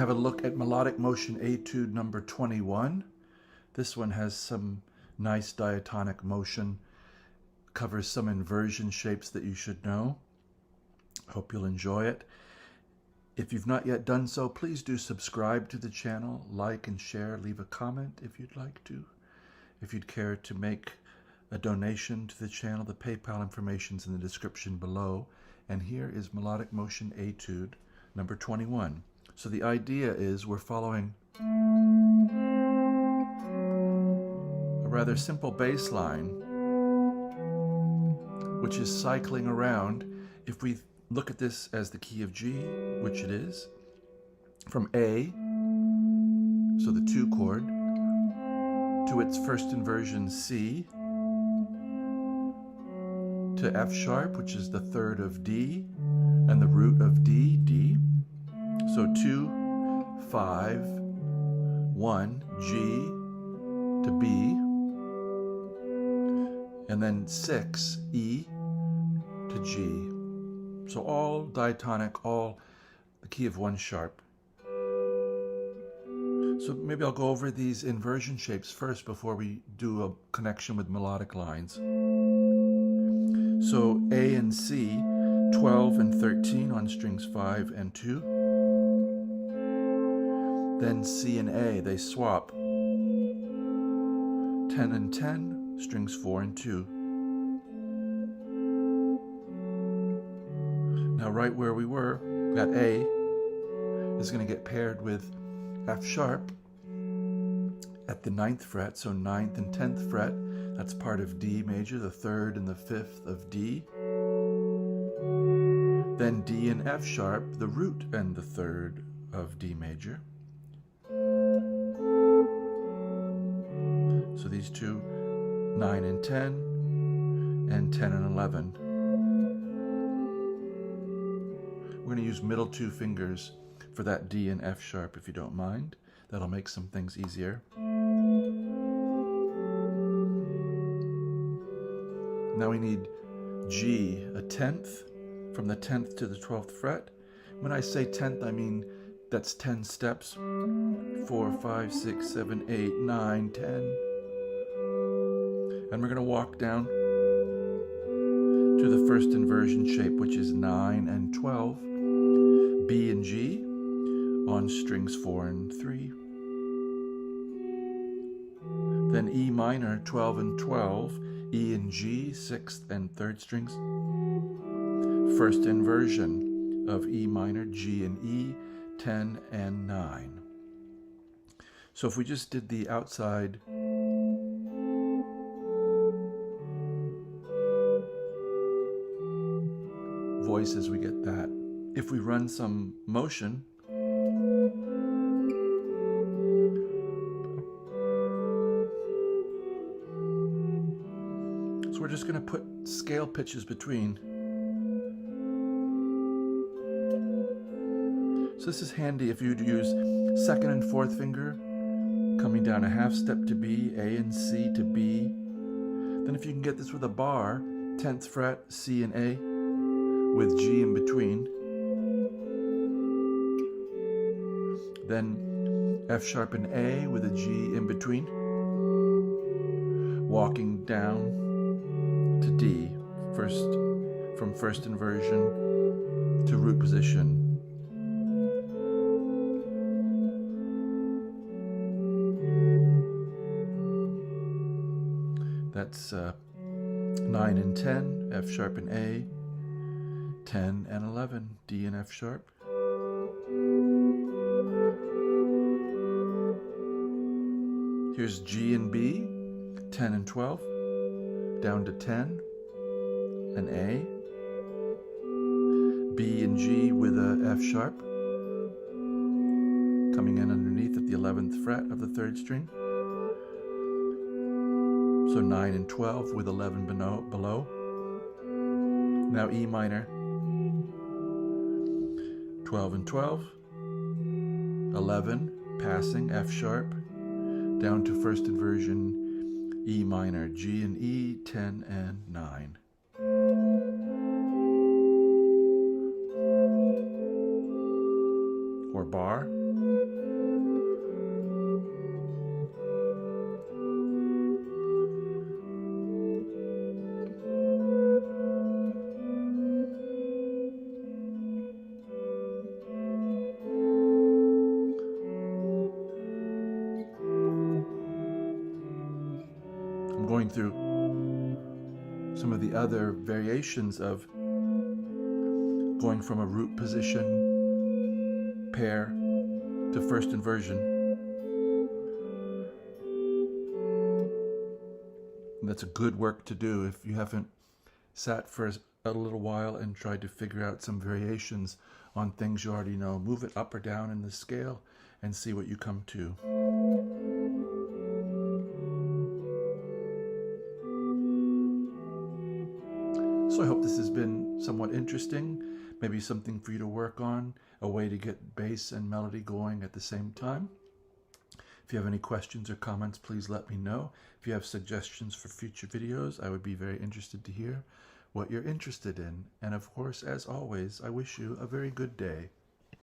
have a look at Melodic Motion Etude number 21. This one has some nice diatonic motion, covers some inversion shapes that you should know. Hope you'll enjoy it. If you've not yet done so, please do subscribe to the channel, like and share, leave a comment if you'd like to. If you'd care to make a donation to the channel, the PayPal information is in the description below. And here is Melodic Motion Etude number 21. So the idea is we're following a rather simple bass line, which is cycling around. If we look at this as the key of G, which it is, from A, so the 2 chord, to its first inversion C, to F sharp, which is the 3rd of D, and the root of D, D. So 2, 5, 1, G to B, and then 6, E to G. So all diatonic, all the key of 1 sharp. So maybe I'll go over these inversion shapes first before we do a connection with melodic lines. So A and C, 12 and 13 on strings 5 and 2. Then C and A, they swap. 10 and 10, strings 4 and 2. Now right where we were, that A is going to get paired with F sharp at the 9th fret, so 9th and 10th fret. That's part of D major, the 3rd and the 5th of D. Then D and F sharp, the root and the 3rd of D major. So these two, 9 and 10, and 10 and 11. We're going to use middle 2 fingers for that D and F sharp, if you don't mind. That'll make some things easier. Now we need G, a 10th, from the 10th to the 12th fret. When I say 10th, I mean that's 10 steps. 4, 5, 6, 7, 8, 9, 10. And we're going to walk down to the first inversion shape, which is 9 and 12. B and G on strings 4 and 3. Then E minor, 12 and 12. E and G, 6th and 3rd strings. First inversion of E minor, G and E, 10 and 9. So if we just did the outside voices, we get that. If we run some motion, so we're just going to put scale pitches between. So this is handy if you'd use 2nd and 4th finger, coming down a half step to B, A and C to B. Then if you can get this with a bar, 10th fret, C and A, with G in between. Then F sharp and A with a G in between. Walking down to D, from first inversion to root position. That's 9 and 10, F sharp and A, 10 and 11, D and F sharp. Here's G and B, 10 and 12, down to 10, and A. B and G with a F sharp, coming in underneath at the 11th fret of the 3rd string. So 9 and 12 with 11 below. Now E minor, 12 and 12, 11, passing F sharp, down to first inversion E minor, G and E, 10 and 9. Or bar. going through some of the other variations of going from a root position pair to first inversion. And that's a good work to do if you haven't sat for a little while and tried to figure out some variations on things you already know. Move it up or down in the scale and see what you come to. So I hope this has been somewhat interesting, maybe something for you to work on, a way to get bass and melody going at the same time. If you have any questions or comments, please let me know. If you have suggestions for future videos, I would be very interested to hear what you're interested in. And of course, as always, I wish you a very good day.